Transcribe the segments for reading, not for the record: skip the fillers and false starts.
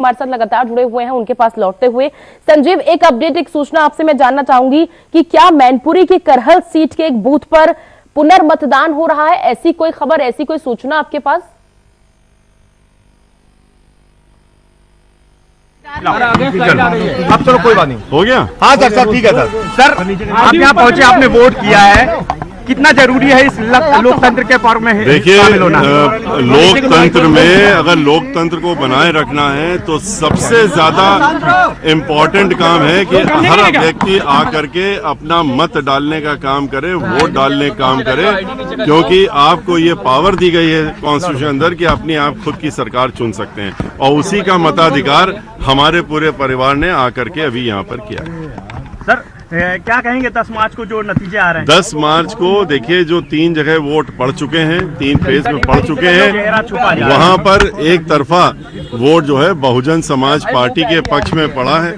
हमारे साथ लगातार जुड़े हुए हैं, उनके पास लौटते हुए संजीव, एक अपडेट, एक सूचना आपसे मैं जानना चाहूंगी कि क्या मैनपुरी की करहल सीट के एक बूथ पर पुनर्मतदान हो रहा है? ऐसी कोई खबर, ऐसी कोई सूचना आपके पास? अब चलो कोई बात नहीं, हो गया। हाँ सर ठीक है सर आप यहाँ पहुंचे, आपने वोट किया है, कितना जरूरी है इस लोकतंत्र के पर्व में देखिए, शामिल होना? लोकतंत्र में अगर लोकतंत्र को बनाए रखना है तो सबसे ज्यादा इम्पोर्टेंट काम है कि हर व्यक्ति आकर के अपना मत डालने का काम करे, वोट डालने का काम करे, क्योंकि आपको ये पावर दी गई है कॉन्स्टिट्यूशन अंदर कि अपने आप खुद की सरकार चुन सकते हैं, और उसी का मताधिकार हमारे पूरे परिवार ने आकर के अभी यहाँ पर किया है। सर क्या कहेंगे 10 मार्च को जो नतीजे आ रहे हैं? 10 मार्च को देखिए, जो 3 जगह वोट पड़ चुके हैं, 3 फेज में पड़ चुके हैं, वहां पर एक तरफा वोट जो है बहुजन समाज पार्टी के पक्ष में पड़ा है।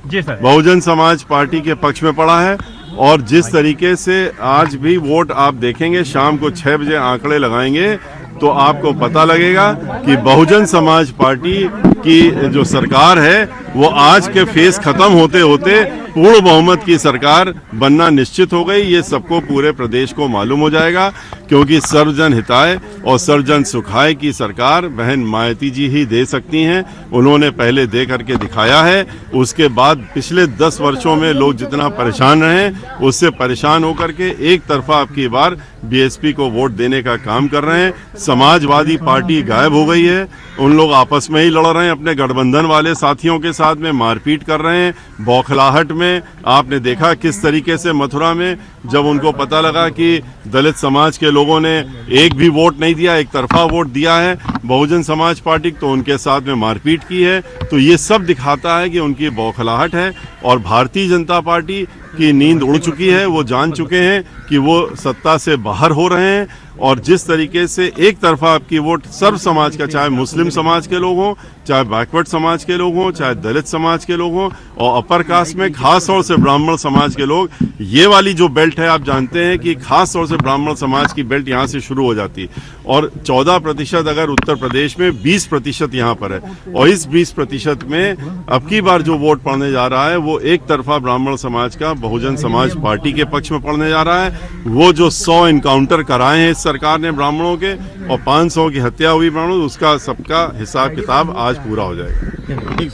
जी सर, बहुजन समाज पार्टी के पक्ष में पड़ा है। और जिस तरीके से आज भी वोट आप देखेंगे, शाम को 6 बजे आंकड़े लगाएंगे तो आपको पता लगेगा कि बहुजन समाज पार्टी की जो सरकार है वो आज के फेज खत्म होते होते पूर्ण बहुमत की सरकार बनना निश्चित हो गई। ये सबको पूरे प्रदेश को मालूम हो जाएगा, क्योंकि सर्वजन हिताय और सर्वजन सुखाय की सरकार बहन मायावती जी ही दे सकती हैं। उन्होंने पहले दे करके दिखाया है। उसके बाद पिछले 10 वर्षों में लोग जितना परेशान रहे, उससे परेशान होकर के एक तरफा अब की बार बीएसपी को वोट देने का काम कर रहे हैं। समाजवादी पार्टी गायब हो गई है, उन लोग आपस में ही लड़ रहे हैं, अपने गठबंधन वाले साथियों के साथ में मारपीट कर रहे हैं। बौखलाहट में आपने देखा किस तरीके से मथुरा में जब उनको पता लगा कि दलित समाज के लोगों ने एक भी वोट नहीं दिया, एक तरफा वोट दिया है बहुजन समाज पार्टी, तो उनके साथ में मारपीट की है। तो ये सब दिखाता है कि उनकी बौखलाहट है, और भारतीय जनता पार्टी की नींद उड़ चुकी है। वो जान चुके हैं कि वो सत्ता से बाहर हो रहे हैं, और जिस तरीके से एक तरफा आपकी वोट सर्व समाज का, चाहे मुस्लिम समाज के लोग हों, चाहे बैकवर्ड समाज के लोग हों, चाहे दलित समाज के लोग हों, और अपर कास्ट में खास तौर से ब्राह्मण समाज के लोग, ये वाली जो बेल्ट है आप जानते हैं कि खास तौर से ब्राह्मण समाज की बेल्ट यहाँ से शुरू हो जाती है, और 14% अगर उत्तर प्रदेश में 20% यहाँ पर है, और इस 20% में अब की बार जो वोट पड़ने जा रहा है वो एक तरफा ब्राह्मण समाज का बहुजन समाज पार्टी के पक्ष में पड़ने जा रहा है। वो जो 100 इनकाउंटर कराए हैं इस सरकार ने ब्राह्मणों के, और 500 की हत्या हुई ब्राह्मणों, उसका सबका हिसाब किताब आज पूरा हो जाएगा।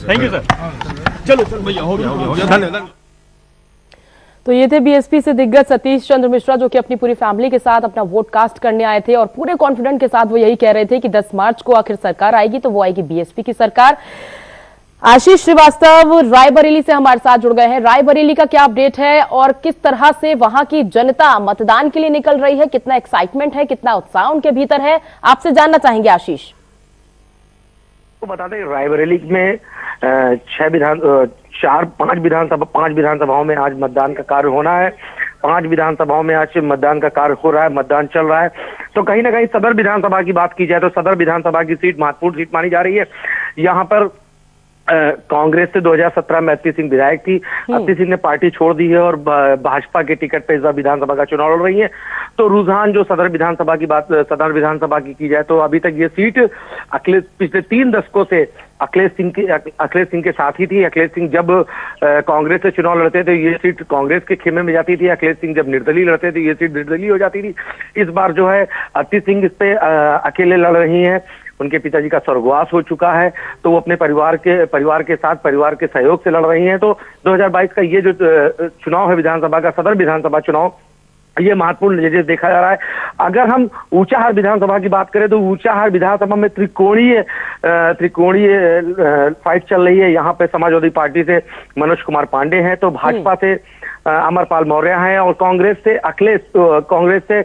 Thank you sir. चलो भैया, हो गया धन्यवाद। तो ये थे बीएसपी से दिग्गज सतीश चंद्र मिश्रा, जो कि अपनी पूरी फैमिली के साथ अपना वोट कास्ट करने आए थे, और पूरे कॉन्फिडेंट के साथ वो यही कह रहे थे कि 10 मार्च को आखिर सरकार आएगी तो वो आएगी बीएसपी की सरकार। आशीष श्रीवास्तव रायबरेली से हमारे साथ जुड़ गए हैं। रायबरेली का क्या अपडेट है और किस तरह से वहां की जनता मतदान के लिए निकल रही है? कितना एक्साइटमेंट है, कितना उत्साह उनके भीतर है, आपसे जानना चाहेंगे आशीष। तो बता दें, रायबरेली में 5 विधानसभाओं में आज मतदान का कार्य होना है। 5 विधानसभाओं में आज मतदान का कार्य हो रहा है, मतदान चल रहा है। तो कहीं ना कहीं सदर विधानसभा की बात की जाए तो सदर विधानसभा की सीट महत्वपूर्ण सीट मानी जा रही है। यहाँ पर कांग्रेस से 2017 में अत्ती सिंह विधायक थी। अत्ती सिंह ने पार्टी छोड़ दी है और भाजपा के टिकट पे इस बार विधानसभा का चुनाव लड़ रही है। तो रुझान जो सदर विधानसभा की जाए तो अभी तक ये सीट पिछले 3 दशकों से अखिलेश सिंह के साथ ही थी। अखिलेश सिंह जब कांग्रेस से चुनाव लड़ते थे ये सीट कांग्रेस के खेमे में जाती थी। अखिलेश सिंह जब निर्दलीय लड़ते थे ये सीट निर्दलीय हो जाती थी। इस बार जो है अत्ती सिंह इस पे अकेले लड़ रही हैं। उनके पिताजी का स्वर्गवास हो चुका है, तो वो अपने परिवार के साथ परिवार के सहयोग से लड़ रही हैं। तो 2022 का ये जो चुनाव है विधानसभा का, सदर विधानसभा चुनाव, ये महत्वपूर्ण नजरिए से देखा जा रहा है। अगर हम ऊंचाहार विधानसभा की बात करें तो ऊंचाहार विधानसभा में त्रिकोणीय फाइट चल रही है। यहाँ पे समाजवादी पार्टी से मनोज कुमार पांडे हैं, तो भाजपा से अमरपाल मौर्य हैं, और कांग्रेस से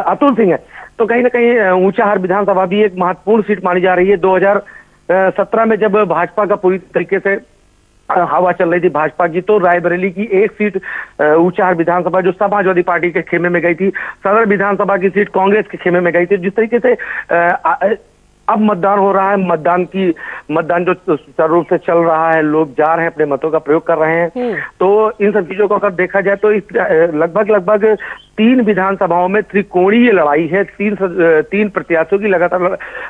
अतुल सिंह है। तो कहीं ना कहीं ऊंचाहार विधानसभा भी एक महत्वपूर्ण सीट मानी जा रही है। 2017 में जब भाजपा का पूरी तरीके से हवा चल रही थी भाजपा की, तो रायबरेली की एक सीट ऊंचाहार विधानसभा जो समाजवादी पार्टी के खेमे में गई थी, सदर विधानसभा की सीट कांग्रेस के खेमे में गई थी। जिस तरीके से अब मतदान हो रहा है, मतदान जो सुचारू रूप से चल रहा है, लोग जा रहे हैं, अपने मतों का प्रयोग कर रहे हैं। तो इन सब चीजों को अगर देखा जाए तो लगभग 3 विधानसभाओं में त्रिकोणीय लड़ाई है। 3 प्रत्याशियों की लगातार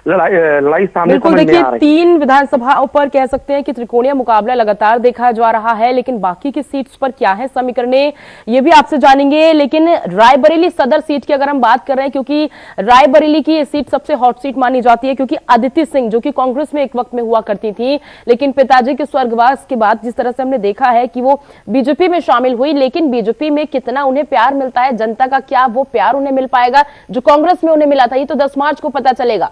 लड़ाई सामने बिल्कुल, समझ में देखिए आ रही है। 3 विधानसभाओं पर कह सकते हैं कि त्रिकोणीय मुकाबला लगातार देखा जा रहा है, लेकिन बाकी की सीट्स पर क्या है समीकरणें, ये भी आपसे जानेंगे। लेकिन रायबरेली सदर सीट की अगर हम बात कर रहे हैं, क्योंकि रायबरेली की ये सीट सबसे हॉट सीट मानी जाती है, क्योंकि अदिति सिंह जो कि कांग्रेस में एक वक्त में हुआ करती थी, लेकिन पिताजी के स्वर्गवास के बाद जिस तरह से हमने देखा है कि वो बीजेपी में शामिल हुई, लेकिन बीजेपी में कितना उन्हें प्यार मिलता है, जनता का क्या वो प्यार उन्हें मिल पाएगा जो कांग्रेस में उन्हें मिला था, ये तो 10 मार्च को पता चलेगा।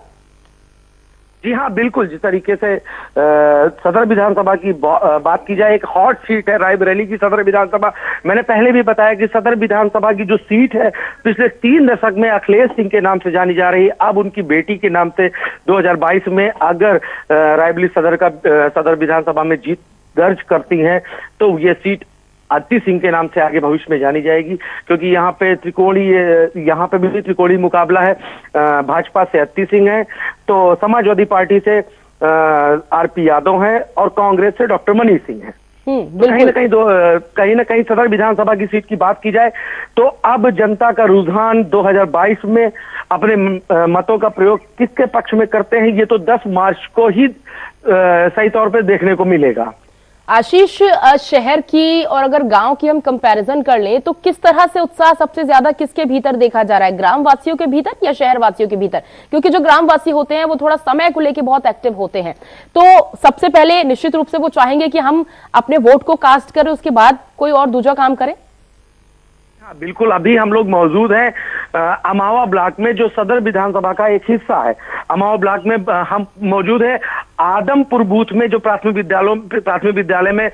जी हाँ, बिल्कुल। जिस तरीके से सदर विधानसभा की बात की जाए, एक हॉट सीट है रायबरेली की सदर विधानसभा। मैंने पहले भी बताया कि सदर विधानसभा की जो सीट है पिछले 3 दशक में अखिलेश सिंह के नाम से जानी जा रही है। अब उनकी बेटी के नाम से 2022 में अगर रायबरेली सदर विधानसभा में जीत दर्ज करती हैं तो ये सीट अदिति सिंह के नाम से आगे भविष्य में जानी जाएगी, क्योंकि यहाँ पे भी त्रिकोणीय मुकाबला है। भाजपा से अदिति सिंह है, तो समाजवादी पार्टी से आरपी यादव है और कांग्रेस से डॉक्टर मनीष सिंह है। तो कहीं ना कहीं सदर विधानसभा की सीट की बात की जाए तो अब जनता का रुझान 2022 में अपने मतों का प्रयोग किसके पक्ष में करते हैं, ये तो 10 मार्च को ही सही तौर पर देखने को मिलेगा। आशीष, शहर की और अगर गांव की हम कंपैरिजन कर लें तो किस तरह से उत्साह सबसे ज्यादा किसके भीतर देखा जा रहा है, ग्राम वासियों के भीतर या शहर वासियों के भीतर? क्योंकि जो ग्राम वासी होते हैं वो थोड़ा समय को लेकर बहुत एक्टिव होते हैं, तो सबसे पहले निश्चित रूप से वो चाहेंगे कि हम अपने वोट को कास्ट करें, उसके बाद कोई और दूसरा काम करें। बिल्कुल, अभी हम लोग मौजूद हैं अमावा ब्लॉक में, जो सदर विधानसभा का एक हिस्सा है। अमावा ब्लॉक में हम मौजूद हैं। आदमपुर बूथ में जो प्राथमिक विद्यालय में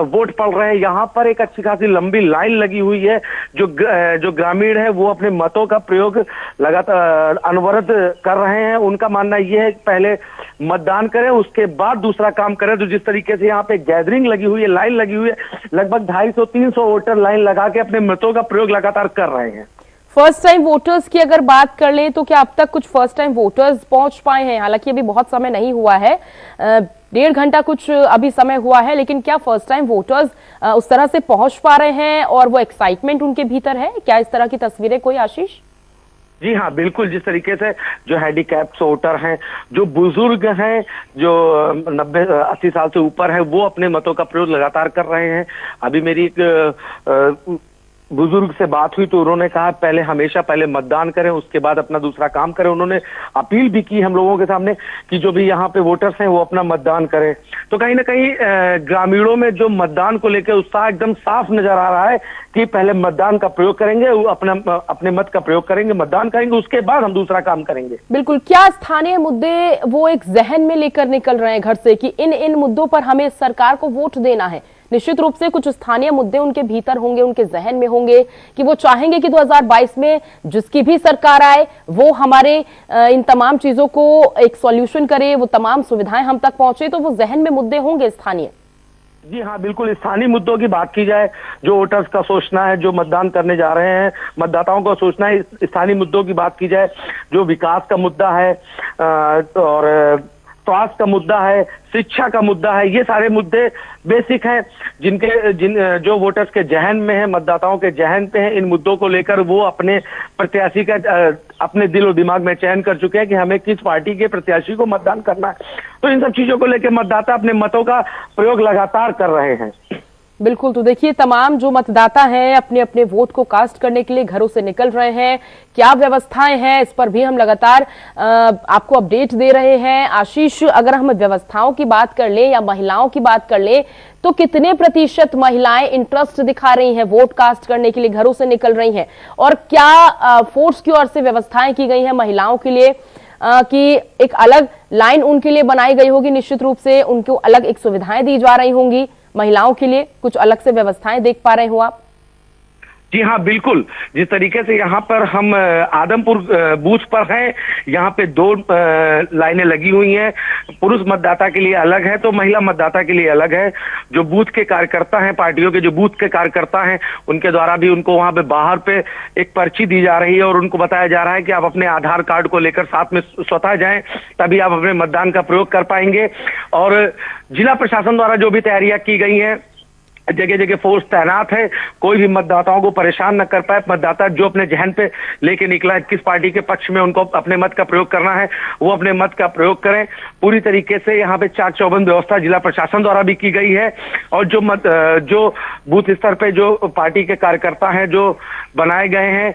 वोट पड़ रहे हैं, यहाँ पर एक अच्छी खासी लंबी लाइन लगी हुई है। जो ग्रामीण है वो अपने मतों का प्रयोग लगातार अनवरत कर रहे हैं। उनका मानना यह है कि पहले मतदान करें, उसके बाद दूसरा काम करें। तो जिस तरीके से यहाँ पे गैदरिंग लगी हुई है, लाइन लगी हुई है, लगभग 250-300 वोटर लाइन लगा के अपने मतों का प्रयोग लगातार कर रहे हैं। फर्स्ट टाइम वोटर्स की अगर बात कर लें तो क्या अब तक कुछ फर्स्ट टाइम वोटर्स पहुंच पाए हैं? हालांकि अभी बहुत समय नहीं हुआ है, 1.5 घंटा कुछ अभी समय हुआ है, लेकिन क्या फर्स्ट टाइम वोटर्स उस तरह से पहुंच पा रहे हैं और वो एक्साइटमेंट उनके भीतर है? क्या इस तरह की तस्वीरें कोई, आशीष? जी हाँ, बिल्कुल। जिस तरीके से जो हैंडीकैप्ड वोटर हैं, जो बुजुर्ग हैं, जो 90-80 साल से ऊपर है, वो अपने मतों का प्रयोग लगातार कर रहे हैं। अभी मेरी एक बुजुर्ग से बात हुई तो उन्होंने कहा पहले मतदान करें, उसके बाद अपना दूसरा काम करें। उन्होंने अपील भी की हम लोगों के सामने कि जो भी यहाँ पे वोटर्स हैं वो अपना मतदान करें। तो कहीं ना कहीं ग्रामीणों में जो मतदान को लेकर उत्साह एकदम साफ नजर आ रहा है कि पहले मतदान का प्रयोग करेंगे, अपने मत का प्रयोग करेंगे, मतदान करेंगे, उसके बाद हम दूसरा काम करेंगे। बिल्कुल। क्या स्थानीय मुद्दे वो एक जहन में लेकर निकल रहे हैं घर से कि इन मुद्दों पर हमें सरकार को वोट देना है? निश्चित रूप से कुछ स्थानीय मुद्दे उनके भीतर होंगे, उनके जहन में होंगे कि वो चाहेंगे कि 2022 में जिसकी भी सरकार आए वो हमारे इन तमाम चीजों को एक सॉल्यूशन करे, वो तमाम सुविधाएं हम तक पहुंचे, तो वो जहन में मुद्दे होंगे स्थानीय। जी हाँ, बिल्कुल। स्थानीय मुद्दों की बात की जाए, जो वोटर्स का सोचना है, जो मतदान करने जा रहे हैं मतदाताओं का सोचना है, स्थानीय मुद्दों की बात की जाए, जो विकास का मुद्दा है और स्वास्थ्य का मुद्दा है, शिक्षा का मुद्दा है, ये सारे मुद्दे बेसिक हैं जो वोटर्स के जहन में है, मतदाताओं के जहन पे है। इन मुद्दों को लेकर वो अपने प्रत्याशी का अपने दिल और दिमाग में चयन कर चुके हैं कि हमें किस पार्टी के प्रत्याशी को मतदान करना है। तो इन सब चीजों को लेकर मतदाता अपने मतों का प्रयोग लगातार कर रहे हैं। बिल्कुल। तो देखिए, तमाम जो मतदाता हैं अपने अपने वोट को कास्ट करने के लिए घरों से निकल रहे हैं। क्या व्यवस्थाएं हैं, इस पर भी हम लगातार आपको अपडेट दे रहे हैं। आशीष, अगर हम व्यवस्थाओं की बात कर ले या महिलाओं की बात कर ले तो कितने प्रतिशत महिलाएं इंटरेस्ट दिखा रही हैं, वोट कास्ट करने के लिए घरों से निकल रही हैं, और क्या फोर्स की ओर से व्यवस्थाएं की गई हैं महिलाओं के लिए कि एक अलग लाइन उनके लिए बनाई गई होगी, निश्चित रूप से उनको अलग एक सुविधाएं दी जा रही होंगी, महिलाओं के लिए कुछ अलग से व्यवस्थाएं देख पा रहे हो आप? जी हाँ, बिल्कुल। जिस तरीके से यहाँ पर हम आदमपुर बूथ पर हैं, यहाँ पे 2 लाइनें लगी हुई हैं। पुरुष मतदाता के लिए अलग है तो महिला मतदाता के लिए अलग है। जो बूथ के कार्यकर्ता हैं, पार्टियों के जो बूथ के कार्यकर्ता हैं, उनके द्वारा भी उनको वहां पे बाहर पे एक पर्ची दी जा रही है और उनको बताया जा रहा है कि आप अपने आधार कार्ड को लेकर साथ में स्वतः जाएं, तभी आप अपने मतदान का प्रयोग कर पाएंगे। और जिला प्रशासन द्वारा जो भी तैयारियां की गई हैं, जगह जगह फोर्स तैनात है, कोई भी मतदाताओं को परेशान न कर पाए। मतदाता जो अपने जहन पे लेके निकला है किस पार्टी के पक्ष में उनको अपने मत का प्रयोग करना है, वो अपने मत का प्रयोग करें। पूरी तरीके से यहाँ पे चाक चौबंद व्यवस्था जिला प्रशासन द्वारा भी की गई है और जो बूथ स्तर पे जो पार्टी के कार्यकर्ता हैं जो बनाए गए हैं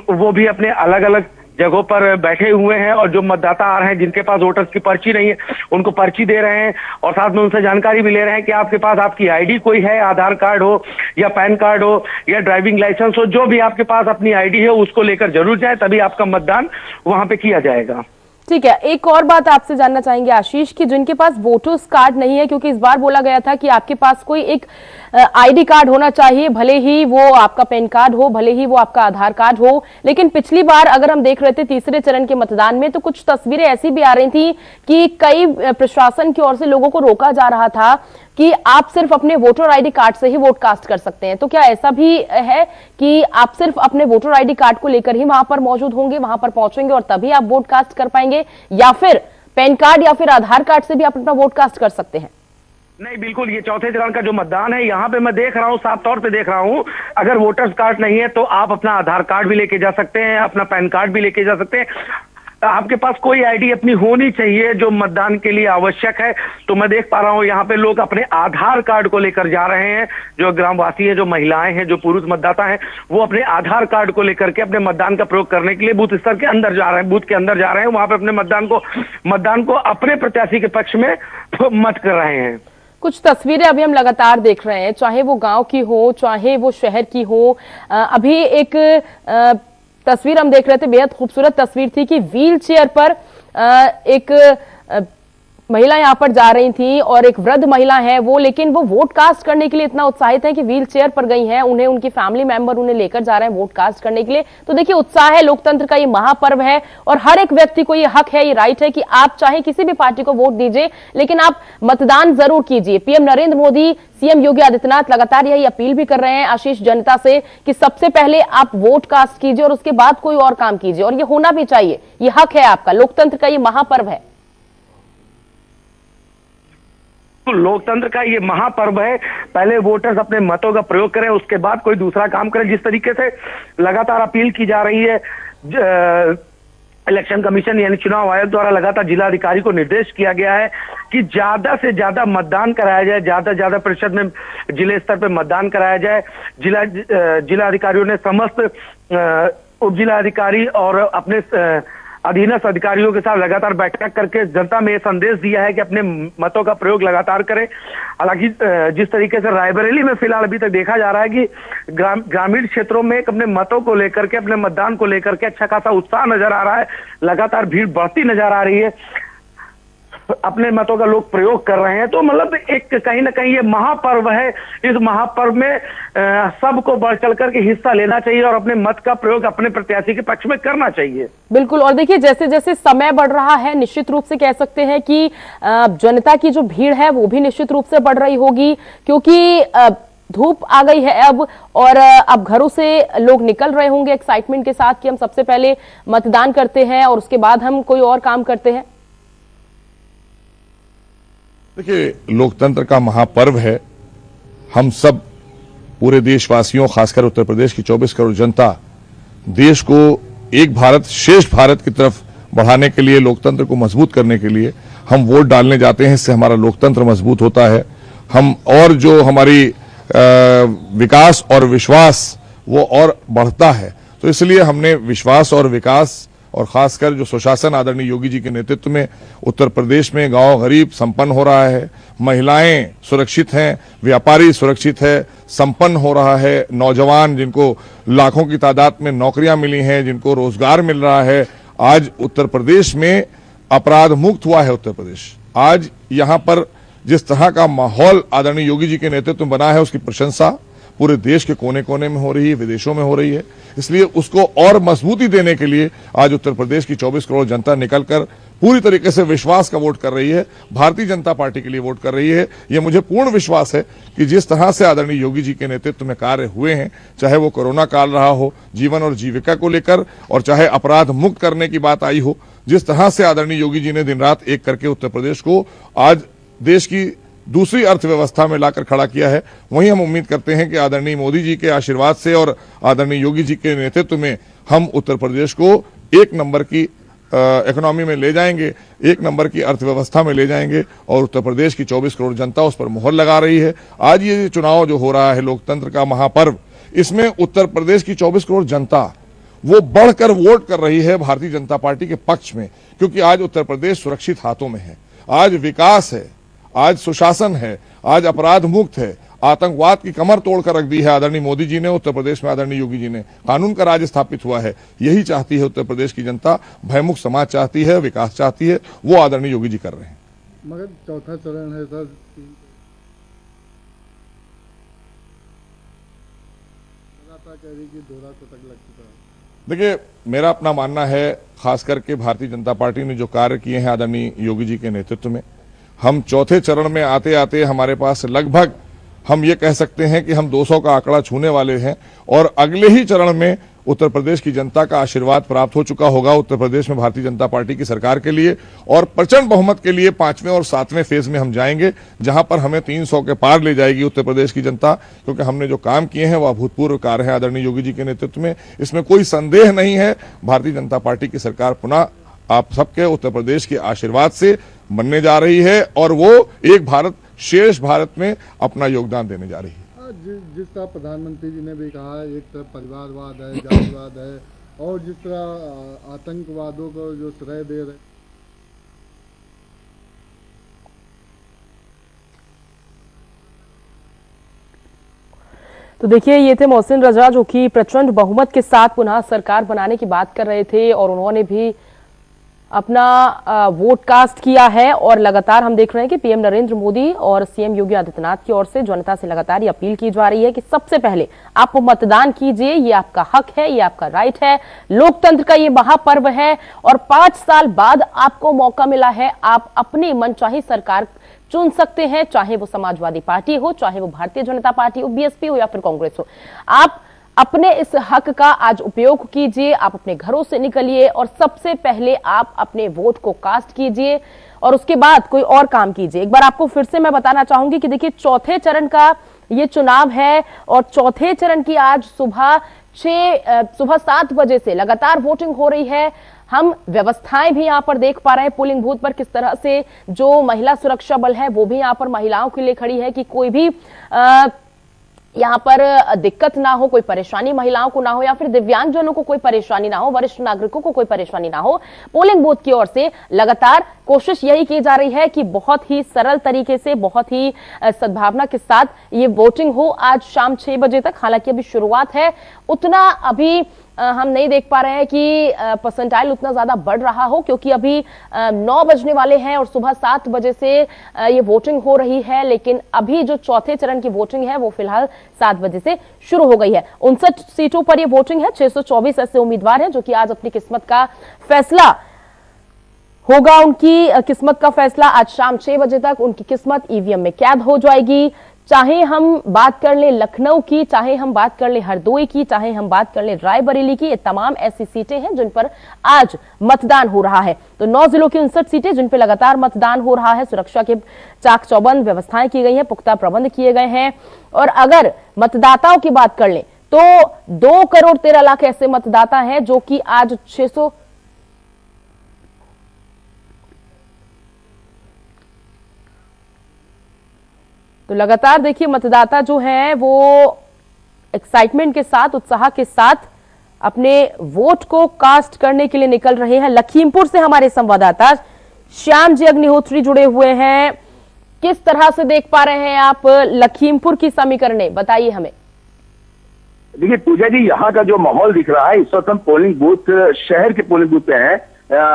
वो भी अपने अलग अलग जगहों पर बैठे हुए हैं और जो मतदाता आ रहे हैं जिनके पास वोटर्स की पर्ची नहीं है उनको पर्ची दे रहे हैं और साथ में उनसे जानकारी भी ले रहे हैं कि आपके पास आपकी आईडी कोई है, आधार कार्ड हो या पैन कार्ड हो या ड्राइविंग लाइसेंस हो, जो भी आपके पास अपनी आईडी है उसको लेकर जरूर जाए, तभी आपका मतदान वहां पे किया जाएगा। ठीक है, एक और बात आपसे जानना चाहेंगे आशीष की जिनके पास वोटर्स कार्ड नहीं है, क्योंकि इस बार बोला गया था कि आपके पास कोई एक आईडी कार्ड होना चाहिए, भले ही वो आपका पैन कार्ड हो, भले ही वो आपका आधार कार्ड हो, लेकिन पिछली बार अगर हम देख रहे थे तीसरे चरण के मतदान में तो कुछ तस्वीरें ऐसी भी आ रही थी कि कई प्रशासन की ओर से लोगों को रोका जा रहा था कि आप सिर्फ अपने वोटर आईडी कार्ड से ही वोट कास्ट कर सकते हैं। तो क्या ऐसा भी है कि आप सिर्फ अपने वोटर आईडी कार्ड को लेकर ही वहां पर मौजूद होंगे, वहां पर पहुंचेंगे और तभी आप वोट कास्ट कर पाएंगे, या फिर पैन कार्ड या फिर आधार कार्ड से भी आप अपना वोट कास्ट कर सकते हैं? नहीं, बिल्कुल, ये चौथे चरण का जो मतदान है यहाँ पे मैं देख रहा हूँ, साफ तौर पे देख रहा हूँ, अगर वोटर्स कार्ड नहीं है तो आप अपना आधार कार्ड भी लेके जा सकते हैं, अपना पैन कार्ड भी लेके जा सकते हैं। आपके पास कोई आईडी अपनी होनी चाहिए जो मतदान के लिए आवश्यक है। तो मैं देख पा रहा हूँ यहाँ पे लोग अपने आधार कार्ड को लेकर जा रहे हैं, जो ग्रामवासी हैं, जो महिलाएं हैं, जो पुरुष मतदाता हैं, वो अपने आधार कार्ड को लेकर के अपने मतदान का प्रयोग करने के लिए बूथ स्तर के अंदर जा रहे हैं, बूथ के अंदर जा रहे हैं, वहां पे अपने मतदान को अपने प्रत्याशी के पक्ष में मत कर रहे हैं। कुछ तस्वीरें अभी हम लगातार देख रहे हैं, चाहे वो गांव की हो चाहे वो शहर की हो। अभी एक तस्वीर हम देख रहे थे, बेहद खूबसूरत तस्वीर थी कि व्हील चेयर पर एक महिला यहां पर जा रही थी और एक वृद्ध महिला है वो, लेकिन वो वोट कास्ट करने के लिए इतना उत्साहित है कि व्हील चेयर पर गई हैं, उन्हें उनकी फैमिली मेंबर उन्हें लेकर जा रहे हैं वोट कास्ट करने के लिए। तो देखिए, उत्साह है, लोकतंत्र का ये महापर्व है और हर एक व्यक्ति को ये हक है, ये राइट है कि आप चाहे किसी भी पार्टी को वोट दीजिए, लेकिन आप मतदान जरूर कीजिए। पीएम नरेंद्र मोदी, सीएम योगी आदित्यनाथ लगातार यही अपील भी कर रहे हैं आशीष जनता से कि सबसे पहले आप वोट कास्ट कीजिए और उसके बाद कोई और काम कीजिए, और ये होना भी चाहिए, ये हक है आपका, लोकतंत्र का ये महापर्व है। लोकतंत्र का ये महापर्व है, पहले वोटर्स अपने मतों का प्रयोग करें, उसके बाद कोई दूसरा काम करें। जिस तरीके से लगातार अपील की जा रही है, इलेक्शन कमीशन यानी चुनाव आयोग द्वारा लगातार जिलाधिकारी को निर्देश किया गया है कि ज्यादा से ज्यादा मतदान कराया जाए, ज्यादा से ज्यादा प्रतिशत में जिले स्तर पर मतदान कराया जाए। जिलाधिकारियों ने समस्त उप जिलाधिकारी और अपने अधीनस्थ अधिकारियों के साथ लगातार बैठक करके जनता में ये संदेश दिया है कि अपने मतों का प्रयोग लगातार करें। हालांकि जिस तरीके से रायबरेली में फिलहाल अभी तक देखा जा रहा है कि ग्रामीण क्षेत्रों में अपने मतों को लेकर के, अपने मतदान को लेकर के अच्छा खासा उत्साह नजर आ रहा है, लगातार भीड़ बढ़ती नजर आ रही है, अपने मतों का लोग प्रयोग कर रहे हैं। तो मतलब एक कहीं ना कहीं ये महापर्व है, इस महापर्व में सबको बढ़ चढ़ करके हिस्सा लेना चाहिए और अपने मत का प्रयोग अपने प्रत्याशी के पक्ष में करना चाहिए। बिल्कुल, और देखिए जैसे जैसे समय बढ़ रहा है, निश्चित रूप से कह सकते हैं कि जनता की जो भीड़ है वो भी निश्चित रूप से बढ़ रही होगी, क्योंकि धूप आ गई है अब, और अब घरों से लोग निकल रहे होंगे एक्साइटमेंट के साथ कि हम सबसे पहले मतदान करते हैं और उसके बाद हम कोई और काम करते हैं। देखिए, लोकतंत्र का महापर्व है। हम सब पूरे देशवासियों, खासकर उत्तर प्रदेश की 24 करोड़ जनता, देश को एक भारत श्रेष्ठ भारत की तरफ बढ़ाने के लिए, लोकतंत्र को मजबूत करने के लिए हम वोट डालने जाते हैं। इससे हमारा लोकतंत्र मजबूत होता है, हम और जो हमारी विकास और विश्वास वो और बढ़ता है। तो इसलिए हमने विश्वास और विकास और खासकर जो सुशासन आदरणीय योगी जी के नेतृत्व में उत्तर प्रदेश में गांव गरीब संपन्न हो रहा है, महिलाएं सुरक्षित हैं, व्यापारी सुरक्षित है, संपन्न हो रहा है, नौजवान जिनको लाखों की तादाद में नौकरियां मिली हैं, जिनको रोजगार मिल रहा है, आज उत्तर प्रदेश में अपराध मुक्त हुआ है। उत्तर प्रदेश आज यहां पर जिस तरह का माहौल आदरणीय योगी जी के नेतृत्व में बना है, उसकी प्रशंसा पूरे देश के कोने कोने में हो रही है, विदेशों में हो रही है। इसलिए उसको और मजबूती देने के लिए आज उत्तर प्रदेश की 24 करोड़ जनता निकलकर पूरी तरीके से विश्वास का वोट कर रही है, भारतीय जनता पार्टी के लिए वोट कर रही है। यह मुझे पूर्ण विश्वास है कि जिस तरह से आदरणीय योगी जी के नेतृत्व में कार्य हुए हैं, चाहे वो कोरोना काल रहा हो, जीवन और जीविका को लेकर, और चाहे अपराध मुक्त करने की बात आई हो, जिस तरह से आदरणीय योगी जी ने दिन रात एक करके उत्तर प्रदेश को आज देश की दूसरी अर्थव्यवस्था में लाकर खड़ा किया है। वहीं हम उम्मीद करते हैं कि आदरणीय मोदी जी के आशीर्वाद से और आदरणीय योगी जी के नेतृत्व में हम उत्तर प्रदेश को एक नंबर की इकोनॉमी में ले जाएंगे, एक नंबर की अर्थव्यवस्था में ले जाएंगे और उत्तर प्रदेश की 24 करोड़ जनता उस पर मोहर लगा रही है। आज ये चुनाव जो हो रहा है, लोकतंत्र का महापर्व, इसमें उत्तर प्रदेश की 24 करोड़ जनता वो बढ़कर वोट कर रही है भारतीय जनता पार्टी के पक्ष में, क्योंकि आज उत्तर प्रदेश सुरक्षित हाथों में है। आज विकास है, आज सुशासन है, आज अपराध मुक्त है, आतंकवाद की कमर तोड़कर रख दी है आदरणीय मोदी जी ने, उत्तर प्रदेश में आदरणीय योगी जी ने। कानून का राज स्थापित हुआ है। यही चाहती है उत्तर प्रदेश की जनता, भयमुक्त समाज चाहती है, विकास चाहती है, वो आदरणीय योगी जी कर रहे हैं। मगर चौथा चरण है सर, कह रही कि दोहरा शतक लग चुका है। देखिए, मेरा अपना मानना है, खास करके भारतीय जनता पार्टी ने जो कार्य किए हैं आदरणीय योगी जी के नेतृत्व में, हम चौथे चरण में आते आते हमारे पास लगभग हम ये कह सकते हैं कि हम 200 का आंकड़ा छूने वाले हैं और अगले ही चरण में उत्तर प्रदेश की जनता का आशीर्वाद प्राप्त हो चुका होगा उत्तर प्रदेश में भारतीय जनता पार्टी की सरकार के लिए, और प्रचंड बहुमत के लिए 5वें और 7वें फेज में हम जाएंगे, जहां पर हमें 300 के पार ले जाएगी उत्तर प्रदेश की जनता, क्योंकि हमने जो काम किए हैं वह अभूतपूर्व कार्य है आदरणीय योगी जी के नेतृत्व में। इसमें कोई संदेह नहीं है। भारतीय जनता पार्टी की सरकार पुनः आप सबके उत्तर प्रदेश के आशीर्वाद से बनने जा रही है और वो एक भारत शेष भारत में अपना योगदान देने जा रही है। जिस तरह प्रधानमंत्री जी ने भी कहा है, एक तरफ परिवारवाद है, जातिवाद है, और जिस तरह आतंकवादों को जो श्रेय दे रहे, तो देखिए, ये थे मोहसिन रजा जो कि प्रचंड बहुमत के साथ पुनः सरकार बनाने की बात कर रहे थे और उन्होंने भी अपना वोट कास्ट किया है। और लगातार हम देख रहे हैं कि पीएम नरेंद्र मोदी और सीएम योगी आदित्यनाथ की ओर से जनता से लगातार ये अपील की जा रही है कि सबसे पहले आप मतदान कीजिए, ये आपका हक है, ये आपका राइट है, लोकतंत्र का ये महापर्व है और 5 साल बाद आपको मौका मिला है, आप अपनी मनचाही सरकार चुन सकते हैं, चाहे वो समाजवादी पार्टी हो, चाहे वो भारतीय जनता पार्टी हो, बीएसपी हो या फिर कांग्रेस हो। आप अपने इस हक का आज उपयोग कीजिए, आप अपने घरों से निकलिए और सबसे पहले आप अपने वोट को कास्ट कीजिए और उसके बाद कोई और काम कीजिए। एक बार आपको फिर से मैं बताना चाहूंगी कि देखिए, चौथे चरण का ये चुनाव है और चौथे चरण की आज सुबह 7 बजे से लगातार वोटिंग हो रही है। हम व्यवस्थाएं भी यहां पर देख पा रहे हैं पोलिंग बूथ पर, किस तरह से जो महिला सुरक्षा बल है वो भी यहां पर महिलाओं के लिए खड़ी है कि कोई भी यहाँ पर दिक्कत ना हो, कोई परेशानी महिलाओं को ना हो या फिर दिव्यांगजनों को कोई परेशानी ना हो, वरिष्ठ नागरिकों को कोई परेशानी ना हो। पोलिंग बूथ की ओर से लगातार कोशिश यही की जा रही है कि बहुत ही सरल तरीके से, बहुत ही सद्भावना के साथ ये वोटिंग हो आज शाम 6 बजे तक। हालांकि अभी शुरुआत है, उतना अभी हम नहीं देख पा रहे हैं कि परसेंटाइल उतना ज्यादा बढ़ रहा हो, क्योंकि अभी 9 बजने वाले हैं और सुबह 7 बजे से ये वोटिंग हो रही है। लेकिन अभी जो चौथे चरण की वोटिंग है वो फिलहाल 7 बजे से शुरू हो गई है। 59 सीटों पर ये वोटिंग है। 624 ऐसे उम्मीदवार हैं जो कि आज अपनी किस्मत का फैसला होगा। उनकी किस्मत का फैसला आज शाम 6 बजे तक उनकी किस्मत ईवीएम में कैद हो जाएगी। चाहे हम बात कर ले लखनऊ की, चाहे हम बात कर ले हरदोई की, चाहे हम बात कर ले रायबरेली की, ये तमाम ऐसी सीटें हैं जिन पर आज मतदान हो रहा है। तो 9 जिलों की 59 सीटें जिन पर लगातार मतदान हो रहा है। सुरक्षा के चाक चौबंद व्यवस्थाएं की गई हैं, पुख्ता प्रबंध किए गए हैं। और अगर मतदाताओं की बात कर ले तो 2 करोड़ 13 लाख ऐसे मतदाता हैं जो कि आज 600 तो लगातार देखिए मतदाता जो हैं वो एक्साइटमेंट के साथ, उत्साह के साथ अपने वोट को कास्ट करने के लिए निकल रहे हैं। लखीमपुर से हमारे संवाददाता श्याम जी अग्निहोत्री जुड़े हुए हैं। किस तरह से देख पा रहे हैं आप लखीमपुर की समीकरणें, बताइए हमें। देखिए पूजा जी, यहाँ का जो माहौल दिख रहा है, इस वक्त हम पोलिंग बूथ, शहर के पोलिंग बूथ पे हैं,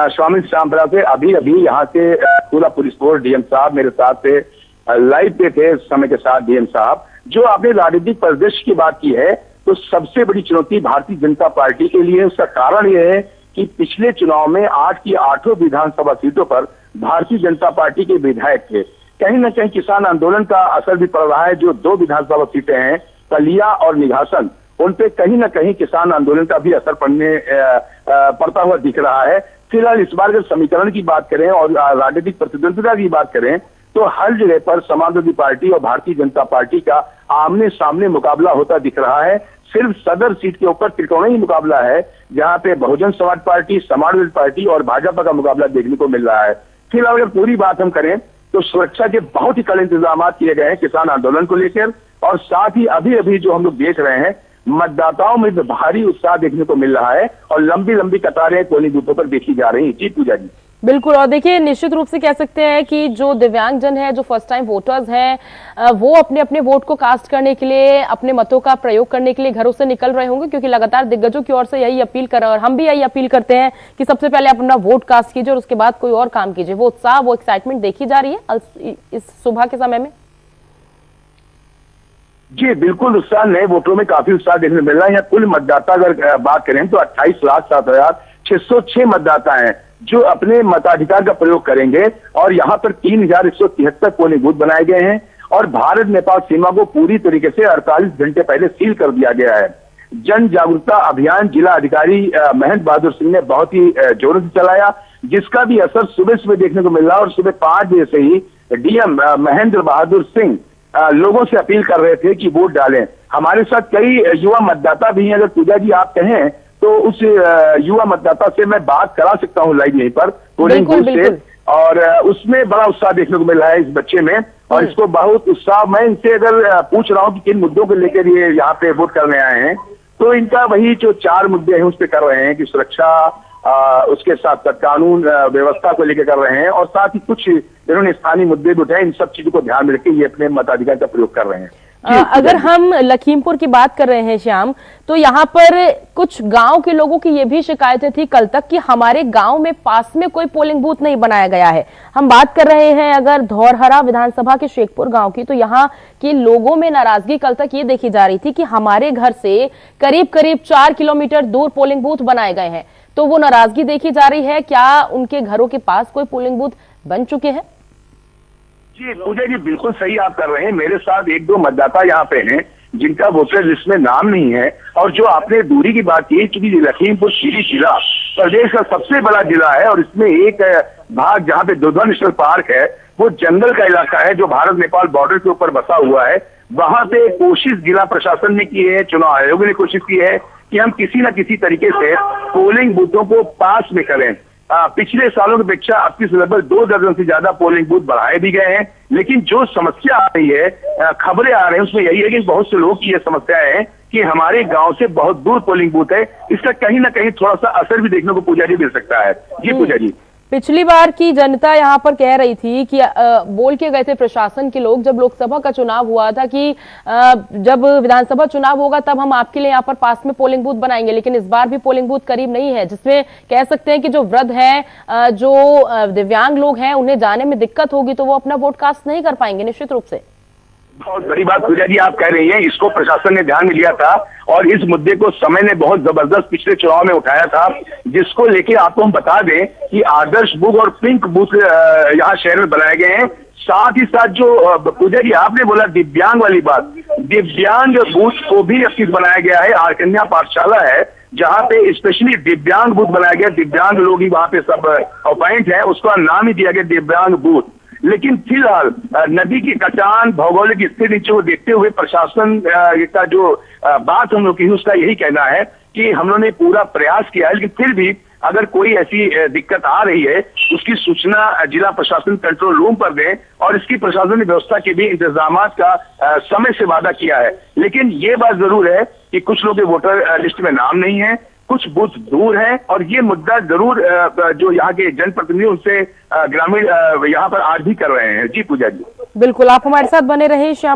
स्वामी श्यामपुरा से। अभी यहाँ से पूरा पुलिस फोर्स, डीएम साहब मेरे साथ थे, लाइव पे थे समय के साथ डीएम साहब। जो आपने राजनीतिक परिदृश्य की बात की है, तो सबसे बड़ी चुनौती भारतीय जनता पार्टी के लिए, उसका कारण यह है कि पिछले चुनाव में 8 की 8 विधानसभा सीटों पर भारतीय जनता पार्टी के विधायक थे। कहीं ना कहीं किसान आंदोलन का असर भी पड़ रहा है। जो 2 विधानसभा सीटें हैं, कलिया और निघासन, उन पे कहीं ना कहीं किसान आंदोलन का भी असर पड़ता हुआ दिख रहा है। फिलहाल इस बार अगर समीकरण की बात करें और राजनीतिक प्रतिद्वंदिता की बात करें, तो हर जगह पर समाजवादी पार्टी और भारतीय जनता पार्टी का आमने सामने मुकाबला होता दिख रहा है। सिर्फ सदर सीट के ऊपर त्रिकोणीय मुकाबला है, जहां पे बहुजन समाज पार्टी, समाजवादी पार्टी और भाजपा का मुकाबला देखने को मिल रहा है। फिलहाल अगर पूरी बात हम करें तो सुरक्षा के बहुत ही कड़े इंतजाम किए गए हैं किसान आंदोलन को लेकर, और साथ ही अभी अभी जो हम लोग देख रहे हैं मतदाताओं में भारी उत्साह देखने को मिल रहा है और लंबी लंबी कतारें पोलिंग बूथों पर देखी जा रही हैं। जी पूजा जी। बिल्कुल, और देखिए निश्चित रूप से कह सकते हैं कि जो दिव्यांगजन है, जो फर्स्ट टाइम वोटर्स हैं, वो अपने अपने वोट को कास्ट करने के लिए, अपने मतों का प्रयोग करने के लिए घरों से निकल रहे होंगे, क्योंकि लगातार दिग्गजों की ओर से यही अपील कर रहे हैं और हम भी यही अपील करते हैं कि सबसे पहले आप अपना वोट कास्ट कीजिए और उसके बाद कोई और काम कीजिए। वो उत्साह, वो एक्साइटमेंट देखी जा रही है इस सुबह के समय में। जी बिल्कुल, उत्साह नए वोटरों में काफी उत्साह देखने को मिल रहा है। यहाँ कुल मतदाता अगर बात करें तो 28,07,606 मतदाता हैं जो अपने मताधिकार का प्रयोग करेंगे, और यहाँ पर 3,173 पोलिंग बूथ बनाए गए हैं और भारत नेपाल सीमा को पूरी तरीके से 48 घंटे पहले सील कर दिया गया है। जन जागरूकता अभियान जिला अधिकारी महेंद्र बहादुर सिंह ने बहुत ही जोरों से चलाया, जिसका भी असर सुबह सुबह देखने को मिल रहा है। और सुबह 5 बजे से ही डीएम महेंद्र बहादुर सिंह लोगों से अपील कर रहे थे कि वोट डालें। हमारे साथ कई युवा मतदाता भी हैं, अगर पूजा जी आप कहें तो उस युवा मतदाता से मैं बात करा सकता हूं लाइव यहीं पर पोलिंग बूथ से, और उसमें बड़ा उत्साह देखने को मिल रहा है इस बच्चे में, और इसको बहुत उत्साह। मैं इनसे अगर पूछ रहा हूं कि किन मुद्दों को लेकर ये यहाँ पे वोट करने आए हैं, तो इनका वही जो 4 मुद्दे हैं उस पर कर रहे हैं कि सुरक्षा, उसके साथ कानून व्यवस्था को लेकर कर रहे हैं, और साथ ही कुछ इन्होंने स्थानीय मुद्दे भी उठाए। इन सब चीजों को ध्यान में रखकर ये अपने मताधिकार का प्रयोग कर रहे हैं। अगर हम लखीमपुर की बात कर रहे हैं श्याम, तो यहाँ पर कुछ गांव के लोगों की ये भी शिकायतें थी कल तक कि हमारे गांव में पास में कोई पोलिंग बूथ नहीं बनाया गया है। हम बात कर रहे हैं अगर धौरहरा विधानसभा के शेखपुर गांव की, तो यहाँ के लोगों में नाराजगी कल तक ये देखी जा रही थी कि हमारे घर से करीब करीब 4 किलोमीटर दूर पोलिंग बूथ बनाए गए हैं। तो वो नाराजगी देखी जा रही है। क्या उनके घरों के पास कोई पोलिंग बूथ बन चुके हैं? जी पूजा जी, बिल्कुल सही आप कर रहे हैं। मेरे साथ 1-2 मतदाता यहाँ पे हैं जिनका वोटर लिस्ट में नाम नहीं है, और जो आपने दूरी की बात की, क्योंकि लखीमपुर खीरी जिला प्रदेश का सबसे बड़ा जिला है और इसमें एक भाग जहाँ पे दुधवा नेशनल पार्क है, वो जंगल का इलाका है जो भारत नेपाल बॉर्डर के ऊपर बसा हुआ है। वहां पे कोशिश जिला प्रशासन ने की है, चुनाव आयोग ने कोशिश की है कि हम किसी न किसी तरीके से पोलिंग बूथों को पास में करें। पिछले सालों की अपेक्षा अब की लगभग 2 दर्जन से ज्यादा पोलिंग बूथ बढ़ाए भी गए हैं, लेकिन जो समस्या आ रही है, खबरें आ रही हैं, उसमें यही है कि बहुत से लोग की यह समस्या है कि हमारे गांव से बहुत दूर पोलिंग बूथ है। इसका कहीं ना कहीं थोड़ा सा असर भी देखने को पूजा जी मिल सकता है। जी पूजा जी, पिछली बार की जनता यहाँ पर कह रही थी कि बोल के गए थे प्रशासन के लोग, जब लोकसभा का चुनाव हुआ था, कि जब विधानसभा चुनाव होगा तब हम आपके लिए यहाँ पर पास में पोलिंग बूथ बनाएंगे। लेकिन इस बार भी पोलिंग बूथ करीब नहीं है, जिसमें कह सकते हैं कि जो वृद्ध हैं, जो दिव्यांग लोग हैं, उन्हें जाने में दिक्कत होगी, तो वो अपना वोट कास्ट नहीं कर पाएंगे निश्चित रूप से। बहुत बड़ी बात पूजा जी आप कह रही हैं। इसको प्रशासन ने ध्यान में लिया था और इस मुद्दे को समय ने बहुत जबरदस्त पिछले चुनाव में उठाया था, जिसको लेके आपको हम बता दें कि आदर्श बूथ और पिंक बूथ यहाँ शहर में बनाए गए हैं। साथ ही साथ जो पूजा जी आपने बोला दिव्यांग वाली बात, दिव्यांग बूथ को भी अब बनाया गया है। आर्कन्या पाठशाला है जहाँ पे स्पेशली दिव्यांग बूथ बनाया गया, दिव्यांग लोग ही वहाँ पे सब अपॉइंट है, उसका नाम ही दिया गया दिव्यांग बूथ। लेकिन फिलहाल नदी की कटान, भौगोलिक स्थिति को देखते हुए प्रशासन का जो बात हम लोग की उसका यही कहना है कि हम लोगों ने पूरा प्रयास किया है, लेकिन फिर भी अगर कोई ऐसी दिक्कत आ रही है उसकी सूचना जिला प्रशासन कंट्रोल रूम पर दें, और इसकी प्रशासनिक व्यवस्था के भी इंतजाम का समय से वादा किया है। लेकिन ये बात जरूर है कि कुछ लोग के वोटर लिस्ट में नाम नहीं है, कुछ बूथ दूर है, और ये मुद्दा जरूर जो यहाँ के जनप्रतिनिधि उनसे ग्रामीण यहाँ पर आज भी कर रहे हैं। जी पूजा जी, बिल्कुल, आप हमारे साथ बने रहे श्याम।